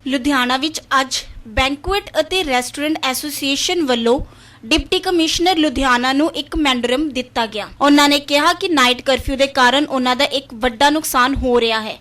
ਲੁਧਿਆਣਾ ਵਿੱਚ ਅੱਜ ਬੈਂਕੁਏਟ ਅਤੇ ਰੈਸਟੋਰੈਂਟ ਐਸੋਸੀਏਸ਼ਨ ਵੱਲੋਂ ਡਿਪਟੀ ਕਮਿਸ਼ਨਰ ਲੁਧਿਆਣਾ ਨੂੰ ਇੱਕ ਮੈਮੋਰੰਡਮ ਦਿੱਤਾ ਗਿਆ। ਉਹਨਾਂ ਨੇ ਕਿਹਾ ਕਿ ਨਾਈਟ ਕਰਫਿਊ ਦੇ ਕਾਰਨ ਉਹਨਾਂ ਦਾ ਇੱਕ ਵੱਡਾ ਨੁਕਸਾਨ ਹੋ ਰਿਹਾ ਹੈ।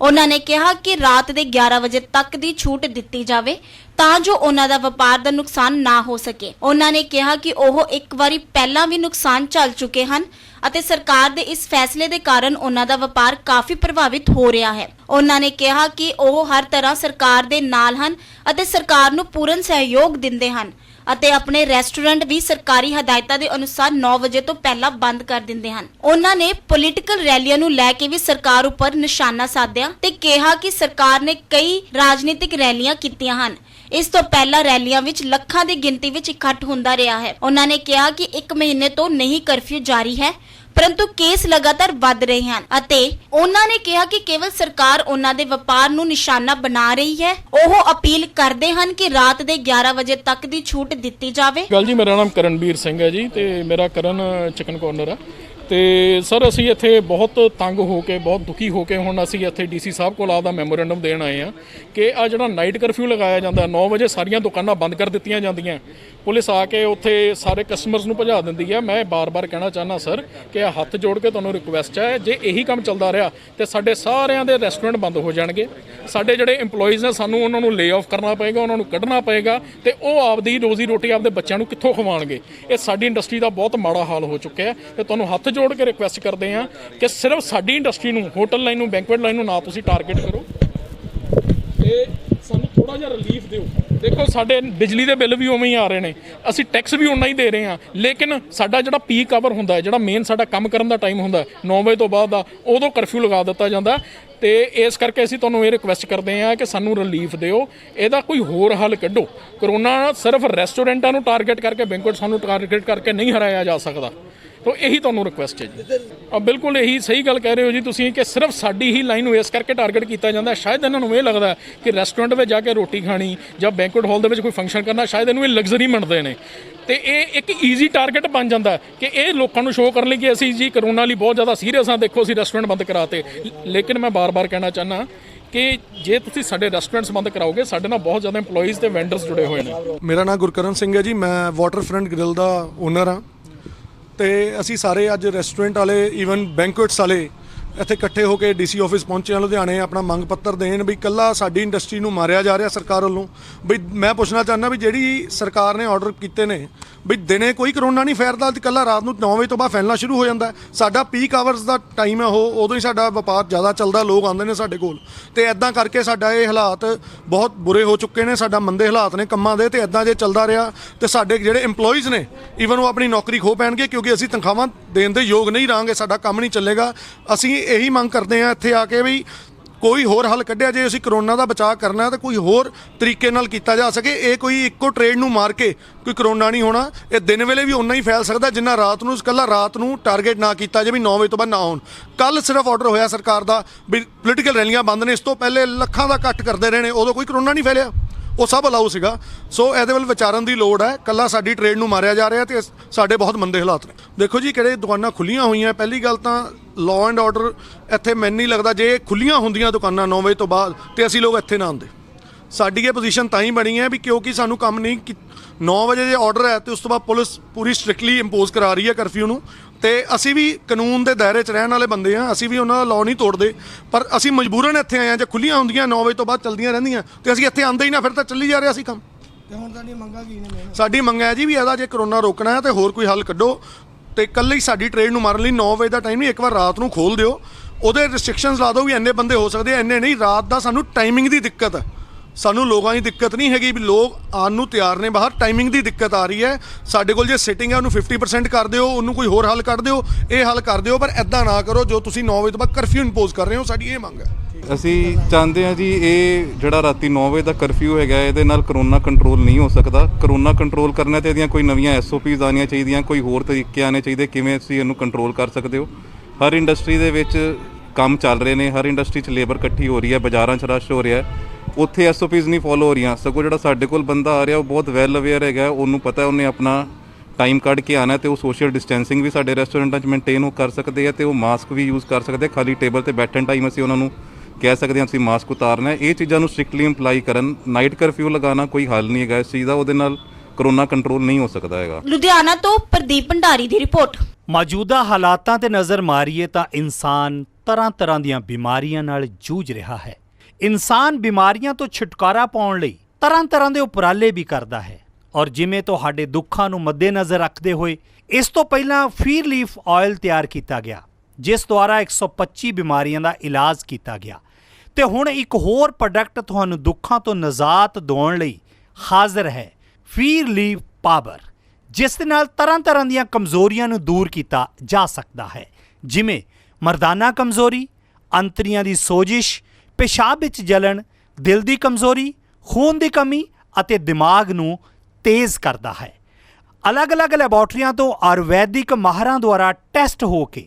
ਉਹਨਾਂ ਨੇ ਕਿਹਾ ਕਿ ਰਾਤ ਦੇ 11 ਵਜੇ ਤੱਕ ਦੀ ਛੂਟ ਦਿੱਤੀ ਜਾਵੇ ਤਾਂ ਜੋ ਉਹਨਾਂ ਦਾ ਵਪਾਰ ਦਾ ਨੁਕਸਾਨ ਨਾ ਹੋ ਸਕੇ। ਉਹਨਾਂ ਨੇ ਕਿਹਾ ਕਿ ਉਹ ਇੱਕ ਵਾਰੀ ਪਹਿਲਾਂ ਵੀ ਨੁਕਸਾਨ ਝੱਲ ਚੁੱਕੇ ਹਨ ਅਤੇ ਸਰਕਾਰ ਦੇ ਇਸ ਫੈਸਲੇ ਦੇ ਕਾਰਨ ਉਹਨਾਂ ਦਾ ਵਪਾਰ ਕਾਫੀ ਪ੍ਰਭਾਵਿਤ ਹੋ ਰਿਹਾ ਹੈ। ਉਹਨਾਂ ਨੇ ਕਿਹਾ ਕਿ ਉਹ ਹਰ ਤਰ੍ਹਾਂ ਸਰਕਾਰ ਦੇ ਨਾਲ ਹਨ ਅਤੇ ਸਰਕਾਰ ਨੂੰ ਪੂਰਨ ਸਹਿਯੋਗ ਦਿੰਦੇ ਹਨ ਅਤੇ ਆਪਣੇ ਰੈਸਟੋਰੈਂਟ ਵੀ ਸਰਕਾਰੀ ਹਦਾਇਤਾਂ ਦੇ ਅਨੁਸਾਰ 9 ਵਜੇ ਤੋਂ ਪਹਿਲਾਂ ਬੰਦ ਕਰ ਦਿੰਦੇ ਹਨ। ਉਹਨਾਂ ਨੇ ਪੋਲੀਟੀਕਲ ਰੈਲੀਆਂ ਨੂੰ ਲੈ ਕੇ ਵੀ ਸਰਕਾਰ ਉੱਪਰ ਨਿਸ਼ਾਨਾ ਸਾਧਿਆ ਤੇ ਕਿਹਾ ਕਿ ਸਰਕਾਰ ਨੇ ਕਈ ਰਾਜਨੀਤਿਕ ਰੈਲੀਆਂ ਕੀਤੀਆਂ ਹਨ। ਇਸ ਤੋਂ ਪਹਿਲਾਂ ਰੈਲੀਆਂ ਵਿੱਚ ਲੱਖਾਂ ਦੀ ਗਿਣਤੀ ਵਿੱਚ ਇਕੱਠ ਹੁੰਦਾ ਰਿਹਾ ਹੈ। ਉਹਨਾਂ ਨੇ ਕਿਹਾ ਕਿ 1 ਮਹੀਨੇ ਤੋਂ ਨਹੀਂ ਕਰਫਿਊ ਜਾਰੀ ਹੈ परंतु केस लगातार बढ़ रहे हैं अते उन्होंने कहा कि केवल सरकार उन्हां दे व्यापार नूं निशाना बना रही है। ओह अपील करते हैं कि रात दे 11 बजे तक दी छूट दी जाए। गल जी मेरा नाम करणबीर सिंह है जी ते मेरा करण चिकन कॉर्नर है ਤੇ ਸਰ ਅਸੀਂ ਇੱਥੇ ਬਹੁਤ ਤੰਗ ਹੋ ਕੇ ਬਹੁਤ ਦੁਖੀ ਹੋ ਕੇ ਹੁਣ ਅਸੀਂ ਇੱਥੇ ਡੀਸੀ ਸਾਹਿਬ ਕੋਲ ਆਪਦਾ ਮੈਮੋਰੈਂਡਮ ਦੇਣ ਆਏ ਆ ਕਿ ਆ ਜਿਹੜਾ ਨਾਈਟ ਕਰਫਿਊ ਲਗਾਇਆ ਜਾਂਦਾ 9 ਵਜੇ ਸਾਰੀਆਂ ਦੁਕਾਨਾਂ ਬੰਦ ਕਰ ਦਿੱਤੀਆਂ ਜਾਂਦੀਆਂ। ਪੁਲਿਸ ਆ ਕੇ ਉੱਥੇ ਸਾਰੇ ਕਸਟਮਰਸ ਨੂੰ ਭਜਾ ਦਿੰਦੀ ਹੈ। ਮੈਂ ਬਾਰ-ਬਾਰ ਕਹਿਣਾ ਚਾਹੁੰਦਾ ਸਰ ਕਿ ਹੱਥ ਜੋੜ ਕੇ ਤੁਹਾਨੂੰ ਰਿਕੁਐਸਟ ਹੈ, ਜੇ ਇਹੀ ਕੰਮ ਚੱਲਦਾ ਰਿਹਾ ਤੇ ਸਾਡੇ ਸਾਰਿਆਂ ਦੇ ਰੈਸਟੋਰੈਂਟ ਬੰਦ ਹੋ ਜਾਣਗੇ। ਸਾਡੇ ਜਿਹੜੇ EMPLOYEES ਨੇ ਸਾਨੂੰ ਉਹਨਾਂ ਨੂੰ ਲੇ ਆਫ ਕਰਨਾ ਪਏਗਾ, ਉਹਨਾਂ ਨੂੰ ਕੱਢਣਾ ਪਏਗਾ ਤੇ ਉਹ ਆਪਦੀ ਰੋਜ਼ੀ ਰੋਟੀ ਆਪਦੇ ਬੱਚਿਆਂ ਨੂੰ ਕਿੱਥੋਂ ਖਵਾਉਣਗੇ। ਇਹ ਸਾਡੀ ਇੰਡਸਟਰੀ ਦਾ ਬਹੁਤ ਮਾੜਾ ਹਾਲ ਹੋ ਚੁੱਕਿਆ ਹੈ ਤੇ ਤੁਹਾਨੂੰ ਹੱਥ जोड़ के रिक्वेस्ट करते हैं कि सिर्फ साडी इंडस्ट्री नूं होटल लाइन नूं बैंकुएट लाइन नूं ना तुसीं टारगेट करो ते सानूं थोड़ा जिहा रिलीफ दिओ। देखो साडे बिजली दे बिल भी उवें ही आ रहे ने, असीं टैक्स भी उन्ना ही दे रहे हैं, लेकिन साडा जिहड़ा पीक आवर हुंदा है, जिहड़ा मेन साडा काम करन दा टाइम हुंदा 9 वजे तो बाद दा उदों करफ्यू लगा दित्ता जांदा ਤੇ ਇਸ ਕਰਕੇ ਅਸੀਂ ਤੁਹਾਨੂੰ ਇਹ ਰਿਕੁਐਸਟ ਕਰਦੇ ਹਾਂ ਕਿ ਸਾਨੂੰ ਰਿਲੀਫ ਦਿਓ, ਇਹਦਾ ਕੋਈ ਹੋਰ ਹੱਲ ਕੱਢੋ। ਕਰੋਨਾ ਸਿਰਫ ਰੈਸਟੋਰੈਂਟਾਂ ਨੂੰ ਟਾਰਗੇਟ ਕਰਕੇ ਬੈਂਕੁਏਟ ਸਾਨੂੰ ਟਾਰਗੇਟ ਕਰਕੇ ਨਹੀਂ ਹਰਾਇਆ ਜਾ ਸਕਦਾ। तो यही तुहानूं रिक्वेस्ट है जी। अब बिल्कुल यही सही गल कह रहे हो जी तुसीं कि सिर्फ साडी ही लाइन नूं इस करके टारगेट किया जाता है। शायद इन्हां नूं ये लगता है कि रेस्टोरेंट में जाके रोटी खानी या बैंकुएट हॉल दे विच कोई फंक्शन करना शायद इन्हूं लग्जरी मनते हैं तो ये एक ईजी टारगेट बन जाता है कि ये लोगों को शो करने लई कि असीं जी करोना लई बहुत ज़्यादा सीरीयस हाँ, देखो असीं रेस्टोरेंट बंद कराते। लेकिन मैं बार बार कहना चाहना कि जे तुसीं साडे रेस्टोरेंट्स बंद कराओगे साडे नाल बहुत ज़्यादा EMPLOYEES ते वेंडर्स जुड़े हुए हैं। मेरा नाम गुरकरण सिंह है जी, मैं वाटरफ्रंट ग्रिल का ओनर हाँ ਤੇ ਅਸੀਂ ਸਾਰੇ ਅੱਜ ਰੈਸਟੋਰੈਂਟ ਵਾਲੇ ਈਵਨ ਬੈਂਕੁਏਟਸ ਵਾਲੇ ਇੱਥੇ ਇਕੱਠੇ ਹੋ ਕੇ ਡੀਸੀ ਆਫਿਸ ਪਹੁੰਚੇ ਆ ਲੁਧਿਆਣੇ ਆਪਣਾ ਮੰਗ ਪੱਤਰ ਦੇਣ ਵੀ ਕੱਲਾ ਸਾਡੀ ਇੰਡਸਟਰੀ ਨੂੰ ਮਾਰਿਆ ਜਾ ਰਿਹਾ ਸਰਕਾਰ ਵੱਲੋਂ। ਵੀ ਮੈਂ ਪੁੱਛਣਾ ਚਾਹੁੰਦਾ ਵੀ ਜਿਹੜੀ ਸਰਕਾਰ ਨੇ ਆਰਡਰ ਕੀਤੇ ਨੇ ਵੀ ਦਿਨੇ ਕੋਈ ਕਰੋਨਾ ਨਹੀਂ ਫੈਲਦਾ, ਕੱਲਾ ਰਾਤ ਨੂੰ 9 ਵਜੇ ਤੋਂ ਬਾਅਦ ਫੈਲਣਾ ਸ਼ੁਰੂ ਹੋ ਜਾਂਦਾ। ਸਾਡਾ ਪੀਕ ਆਵਰਸ ਦਾ ਟਾਈਮ ਹੈ ਉਹ, ਉਦੋਂ ਹੀ ਸਾਡਾ ਵਪਾਰ ਜ਼ਿਆਦਾ ਚੱਲਦਾ, ਲੋਕ ਆਉਂਦੇ ਨੇ ਸਾਡੇ ਕੋਲ ਤੇ ਐਦਾਂ ਕਰਕੇ ਸਾਡਾ ਇਹ ਹਾਲਾਤ ਬਹੁਤ ਬੁਰੇ ਹੋ ਚੁੱਕੇ ਨੇ। ਸਾਡਾ ਮੰਦੇ ਹਾਲਾਤ ਨੇ ਕੰਮਾਂ ਦੇ ਤੇ ਐਦਾਂ ਜੇ ਚੱਲਦਾ ਰਿਹਾ ਤੇ ਸਾਡੇ ਜਿਹੜੇ EMPLOYEES ਨੇ ਈਵਨ ਉਹ ਆਪਣੀ ਨੌਕਰੀ ਖੋ ਪੈਣਗੇ ਕਿਉਂਕਿ ਅਸੀਂ ਤਨਖਾਹਾਂ ਦੇਣ ਦੇ ਯੋਗ ਨਹੀਂ ਰਹਾਂਗੇ, ਸਾਡਾ ਕੰਮ ਨਹੀਂ ਚੱਲੇਗਾ। ਅਸੀਂ ਇਹੀ ਮੰਗ ਕਰਦੇ ਹਾਂ ਇੱਥੇ ਆ ਕੇ ਵੀ ਕੋਈ ਹੋਰ ਹੱਲ ਕੱਢਿਆ ਜੇ ਅਸੀਂ ਕਰੋਨਾ ਦਾ ਬਚਾਅ ਕਰਨਾ ਤਾਂ ਕੋਈ ਹੋਰ ਤਰੀਕੇ ਨਾਲ ਕੀਤਾ ਜਾ ਸਕੇ। ਇਹ ਕੋਈ ਇੱਕੋ ਟ੍ਰੇਡ ਨੂੰ ਮਾਰ ਕੇ ਕੋਈ ਕਰੋਨਾ ਨਹੀਂ ਹੋਣਾ, ਇਹ ਦਿਨ ਵੇਲੇ ਵੀ ਉਨਾ ਹੀ ਫੈਲ ਸਕਦਾ ਜਿੰਨਾ ਰਾਤ ਨੂੰ। ਇਕੱਲਾ ਰਾਤ ਨੂੰ ਟਾਰਗੇਟ ਨਾ ਕੀਤਾ ਜੇ ਵੀ 9 ਵਜੇ ਤੋਂ ਬਾਅਦ ਨਾ ਹੋਣ। ਕੱਲ ਸਿਰਫ ਆਰਡਰ ਹੋਇਆ ਸਰਕਾਰ ਦਾ ਵੀ ਪੋਲੀਟੀਕਲ ਰੈਲੀਆਂ ਬੰਦ ਨੇ, ਇਸ ਤੋਂ ਪਹਿਲੇ ਲੱਖਾਂ ਦਾ ਇਕੱਠ ਕਰਦੇ ਰਹੇ ਨੇ, ਉਦੋਂ ਕੋਈ ਕਰੋਨਾ ਨਹੀਂ ਫੈਲਿਆ, ਉਹ ਸਭ ਅਲਾਊ ਸੀਗਾ। ਸੋ ਇਹਦੇ ਵੱਲ ਵਿਚਾਰਨ ਦੀ ਲੋੜ ਹੈ। ਕੱਲਾ ਸਾਡੀ ਟ੍ਰੇਡ ਨੂੰ ਮਾਰਿਆ ਜਾ ਰਿਹਾ ਤੇ ਸਾਡੇ ਬਹੁਤ ਮੰਦੇ ਹਾਲਾਤ ਨੇ। ਦੇਖੋ ਜੀ ਕਿਹੜੇ ਦੁਕਾਨਾਂ ਖੁੱਲੀਆਂ ਹੋਈਆਂ, ਪਹਿਲੀ ਗੱਲ ਤਾਂ ਲਾਅ ਐਂਡ ਆਰਡਰ ਇੱਥੇ ਮੈਨੂੰ ਨਹੀਂ ਲੱਗਦਾ ਜੇ ਖੁੱਲੀਆਂ ਹੁੰਦੀਆਂ ਦੁਕਾਨਾਂ 9 ਵਜੇ ਤੋਂ ਬਾਅਦ ਤੇ ਅਸੀਂ ਲੋਕ ਇੱਥੇ ਨਾ ਆਉਂਦੇ। ਸਾਡੀ ਇਹ ਪੋਜੀਸ਼ਨ ਤਾਂ ਹੀ ਬਣੀ ਹੈ ਵੀ ਕਿਉਂਕਿ ਸਾਨੂੰ ਕੰਮ ਨਹੀਂ 9 ਵਜੇ ਜੇ ਆਰਡਰ ਹੈ ਤੇ ਉਸ ਤੋਂ ਬਾਅਦ ਪੁਲਿਸ ਪੂਰੀ ਸਟ੍ਰਿਕਟਲੀ ਇੰਪੋਜ਼ ਕਰਾ ਰਹੀ ਹੈ ਕਰਫਿਊ ਨੂੰ ਤੇ ਅਸੀਂ ਵੀ ਕਾਨੂੰਨ ਦੇ ਦਾਇਰੇ 'ਚ ਰਹਿਣ ਵਾਲੇ ਬੰਦੇ ਹਾਂ, ਅਸੀਂ ਵੀ ਉਹਨਾਂ ਦਾ ਲਾਅ ਨਹੀਂ ਤੋੜਦੇ, ਪਰ ਅਸੀਂ ਮਜਬੂਰਨ ਇੱਥੇ ਆਏ ਹਾਂ। ਜੇ ਖੁੱਲੀਆਂ ਹੁੰਦੀਆਂ 9 ਵਜੇ ਤੋਂ ਬਾਅਦ ਚੱਲਦੀਆਂ ਰਹਿੰਦੀਆਂ ਤੇ ਅਸੀਂ ਇੱਥੇ ਆਉਂਦੇ ਹੀ ਨਾ, ਫਿਰ ਤਾਂ ਚੱਲੀ ਜਾ ਰਿਹਾ ਸੀ ਕੰਮ। ਤੇ ਹੁਣ ਤੁਹਾਡੀ ਮੰਗਾਂ ਕੀ ਨੇ? ਸਾਡੀ ਮੰਗ ਹੈ ਜੀ ਵੀ ਇਹਦਾ ਜੇ ਕਰੋਨਾ ਰੋਕਣਾ ਹੈ ਤੇ ਹੋਰ ਕੋਈ ਹੱਲ ਕੱਢੋ ਤੇ ਇਕੱਲੇ ਹੀ ਸਾਡੀ ਟ੍ਰੇਡ ਨੂੰ ਮਾਰਨ ਲਈ 9 ਵਜੇ ਦਾ ਟਾਈਮ ਨਹੀਂ, ਇੱਕ ਵਾਰ ਰਾਤ ਨੂੰ ਖੋਲ੍ਹ ਦਿਓ, ਉਹਦੇ ਰਿਸਟ੍ਰਿਕਸ਼ਨਸ ਲਾ ਦਿਓ ਵੀ ਇੰਨੇ ਬੰਦੇ ਹੋ ਸਕਦੇ ਆ, ਇੰਨੇ ਨਹੀਂ। ਰਾਤ ਦਾ ਸਾਨੂੰ ਟਾਈਮਿੰਗ ਦੀ ਦਿੱਕਤ ਹੈ, ਸਾਨੂੰ ਲੋਕਾਂ ਦੀ ਦਿੱਕਤ ਨਹੀਂ ਹੈਗੀ ਵੀ ਲੋਕ ਆਉਣ ਨੂੰ ਤਿਆਰ ਨੇ ਬਾਹਰ, ਟਾਈਮਿੰਗ ਦੀ ਦਿੱਕਤ ਆ ਰਹੀ ਹੈ ਸਾਡੇ ਕੋਲ। ਜੇ ਸਿਟਿੰਗ ਹੈ ਉਹਨੂੰ 50% ਕਰ ਦਿਓ, ਉਹਨੂੰ ਕੋਈ ਹੋਰ ਹੱਲ ਕੱਢ ਦਿਓ, ਇਹ ਹੱਲ ਕਰ ਦਿਓ, ਪਰ ਇੱਦਾਂ ਨਾ ਕਰੋ ਜੋ ਤੁਸੀਂ 9 ਵਜੇ ਤੋਂ ਬਾਅਦ ਕਰਫਿਊ ਇੰਪੋਜ਼ ਕਰ ਰਹੇ ਹੋ। ਸਾਡੀ ਇਹ ਮੰਗ ਹੈ। ਅਸੀਂ ਚਾਹੁੰਦੇ ਹਾਂ ਜੀ ਇਹ ਜਿਹੜਾ ਰਾਤੀ 9 ਵਜੇ ਦਾ ਕਰਫਿਊ ਹੈਗਾ ਇਹਦੇ ਨਾਲ ਕਰੋਨਾ ਕੰਟਰੋਲ ਨਹੀਂ ਹੋ ਸਕਦਾ। ਕਰੋਨਾ ਕੰਟਰੋਲ ਕਰਨਾ ਤੇ ਇਹਦੀਆਂ ਕੋਈ ਨਵੀਆਂ SOPs ਆਉਣੀਆਂ ਚਾਹੀਦੀਆਂ, ਕੋਈ ਹੋਰ ਤਰੀਕੇ ਆਉਣੇ ਚਾਹੀਦੇ ਕਿਵੇਂ ਤੁਸੀਂ ਇਹਨੂੰ ਕੰਟਰੋਲ ਕਰ ਸਕਦੇ ਹੋ। ਹਰ ਇੰਡਸਟਰੀ ਦੇ ਵਿੱਚ ਕੰਮ ਚੱਲ ਰਹੇ ਨੇ, ਹਰ ਇੰਡਸਟਰੀ 'ਚ ਲੇਬਰ ਇਕੱਠੀ ਹੋ ਰਹੀ ਹੈ, ਬਾਜ਼ਾਰਾਂ 'ਚ ਰਸ਼ ਹੋ ਰਿਹਾ, ਉੱਥੇ SOPs ਨਹੀਂ ਫੋਲੋ ਹੋ ਰਹੀਆਂ। ਸਗੋਂ ਜਿਹੜਾ ਸਾਡੇ ਕੋਲ ਬੰਦਾ ਆ ਰਿਹਾ ਉਹ ਬਹੁਤ ਵੈਲ ਅਵੇਅਰ ਹੈਗਾ, ਉਹਨੂੰ ਪਤਾ ਉਹਨੇ ਆਪਣਾ ਟਾਈਮ ਕੱਢ ਕੇ ਆਉਣਾ ਤੇ ਉਹ ਸੋਸ਼ਲ ਡਿਸਟੈਂਸਿੰਗ ਵੀ ਸਾਡੇ ਰੈਸਟੋਰੈਂਟਾਂ 'ਚ ਮੇਨਟੇਨ ਉਹ ਕਰ ਸਕਦੇ ਆ ਤੇ ਉਹ ਮਾਸਕ ਵੀ ਯੂਜ਼ ਕਰ ਸਕਦੇ ਆ। ਖਾਲੀ ਟੇਬਲ 'ਤੇ ਬੈਠਣ ਟਾਈਮ ਅਸੀਂ ਉਹਨਾਂ ਨੂੰ ਕਹਿ ਸਕਦੇ ਹਾਂ ਅਸੀਂ ਮਾਸਕ ਉਤਾਰਨਾ ਹੈ, ਇਹ ਚੀਜ਼ਾਂ ਨੂੰ ਸਟ੍ਰਿਕਟਲੀ ਇੰਪਲਾਈ ਕਰਨ। ਨਾਈਟ ਕਰਫਿਊ ਲਗਾਉਣਾ ਕੋਈ ਹੱਲ ਨਹੀਂ ਹੈਗਾ ਇਸ ਚੀਜ਼ ਦਾ, ਉਹਦੇ ਨਾਲ ਕਰੋਨਾ ਕੰਟਰੋਲ ਨਹੀਂ ਹੋ ਸਕਦਾ ਹੈਗਾ। ਲੁਧਿਆਣਾ ਤੋਂ ਪ੍ਰਦੀਪ ਭੰਡਾਰੀ ਦੀ ਰਿਪੋਰਟ। ਮੌਜੂਦਾ ਹਾਲਾਤਾਂ ਤੇ ਨਜ਼ਰ ਮਾਰੀਏ ਤਾਂ ਇਨਸਾਨ ਤਰ੍ਹਾਂ ਦੀਆਂ ਬਿਮਾਰੀਆਂ ਨਾਲ ਜੂਝ ਰਿਹਾ ਹੈ। ਇਨਸਾਨ ਬਿਮਾਰੀਆਂ ਤੋਂ ਛੁਟਕਾਰਾ ਪਾਉਣ ਲਈ ਤਰ੍ਹਾਂ ਦੇ ਉਪਰਾਲੇ ਵੀ ਕਰਦਾ ਹੈ, ਔਰ ਜਿਵੇਂ ਤੁਹਾਡੇ ਦੁੱਖਾਂ ਨੂੰ ਮੱਦੇਨਜ਼ਰ ਰੱਖਦੇ ਹੋਏ ਇਸ ਤੋਂ ਪਹਿਲਾਂ ਫੀਰ ਲੀਫ ਆਇਲ ਤਿਆਰ ਕੀਤਾ ਗਿਆ, ਜਿਸ ਦੁਆਰਾ 125 ਬਿਮਾਰੀਆਂ ਦਾ ਇਲਾਜ ਕੀਤਾ ਗਿਆ, ਤੇ ਹੁਣ ਇੱਕ ਹੋਰ ਪ੍ਰੋਡਕਟ ਤੁਹਾਨੂੰ ਦੁੱਖਾਂ ਤੋਂ ਨਿਜਾਤ ਦਿਵਾਉਣ ਲਈ ਹਾਜ਼ਰ ਹੈ, ਫੀਰ ਲੀਫ ਪਾਵਰ, ਜਿਸ ਦੇ ਨਾਲ ਤਰ੍ਹਾਂ ਦੀਆਂ ਕਮਜ਼ੋਰੀਆਂ ਨੂੰ ਦੂਰ ਕੀਤਾ ਜਾ ਸਕਦਾ ਹੈ, ਜਿਵੇਂ ਮਰਦਾਨਾ ਕਮਜ਼ੋਰੀ, ਅੰਤੜੀਆਂ ਦੀ ਸੋਜਿਸ਼, ਪਿਸ਼ਾਬ ਵਿੱਚ ਜਲਣ, ਦਿਲ ਦੀ ਕਮਜ਼ੋਰੀ, ਖੂਨ ਦੀ ਕਮੀ ਅਤੇ ਦਿਮਾਗ ਨੂੰ ਤੇਜ਼ ਕਰਦਾ ਹੈ। ਅਲੱਗ-ਅਲੱਗ ਲੈਬੋਰਟਰੀਆਂ ਤੋਂ ਆਯੁਰਵੈਦਿਕ ਮਾਹਰਾਂ ਦੁਆਰਾ ਟੈਸਟ ਹੋ ਕੇ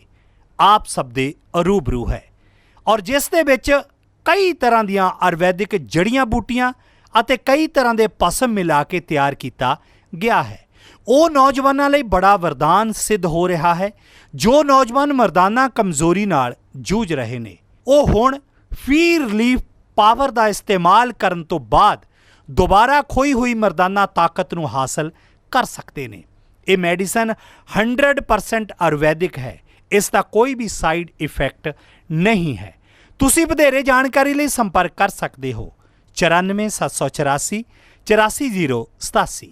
ਆਪ ਸਭ ਦੇ ਅਰੂਬਰੂ ਹੈ, ਔਰ ਜਿਸ ਦੇ ਵਿੱਚ ਕਈ ਤਰ੍ਹਾਂ ਦੀਆਂ ਆਯੁਰਵੈਦਿਕ ਜੜੀਆਂ ਬੂਟੀਆਂ ਅਤੇ ਕਈ ਤਰ੍ਹਾਂ ਦੇ ਪਸਮ ਮਿਲਾ ਕੇ ਤਿਆਰ ਕੀਤਾ ਗਿਆ ਹੈ। ਉਹ ਨੌਜਵਾਨਾਂ ਲਈ ਬੜਾ ਵਰਦਾਨ ਸਿੱਧ ਹੋ ਰਿਹਾ ਹੈ ਜੋ ਨੌਜਵਾਨ ਮਰਦਾਨਾ ਕਮਜ਼ੋਰੀ ਨਾਲ ਜੂਝ ਰਹੇ ਨੇ। ਉਹ ਹੁਣ ਫੀਰ ਲੀਫ ਪਾਵਰ ਦਾ ਇਸਤੇਮਾਲ ਕਰਨ ਤੋਂ ਬਾਅਦ ਦੁਬਾਰਾ ਖੋਈ ਹੋਈ ਮਰਦਾਨਾ ਤਾਕਤ ਨੂੰ ਹਾਸਲ ਕਰ ਸਕਦੇ ਨੇ। ਇਹ ਮੈਡੀਸਨ 100% ਆਯੁਰਵੈਦਿਕ ਹੈ, ਇਸ ਦਾ ਕੋਈ ਵੀ ਸਾਈਡ ਇਫੈਕਟ ਨਹੀਂ ਹੈ। ਤੁਸੀਂ ਵਧੇਰੇ ਜਾਣਕਾਰੀ ਲਈ ਸੰਪਰਕ ਕਰ ਸਕਦੇ ਹੋ 94 784 84087।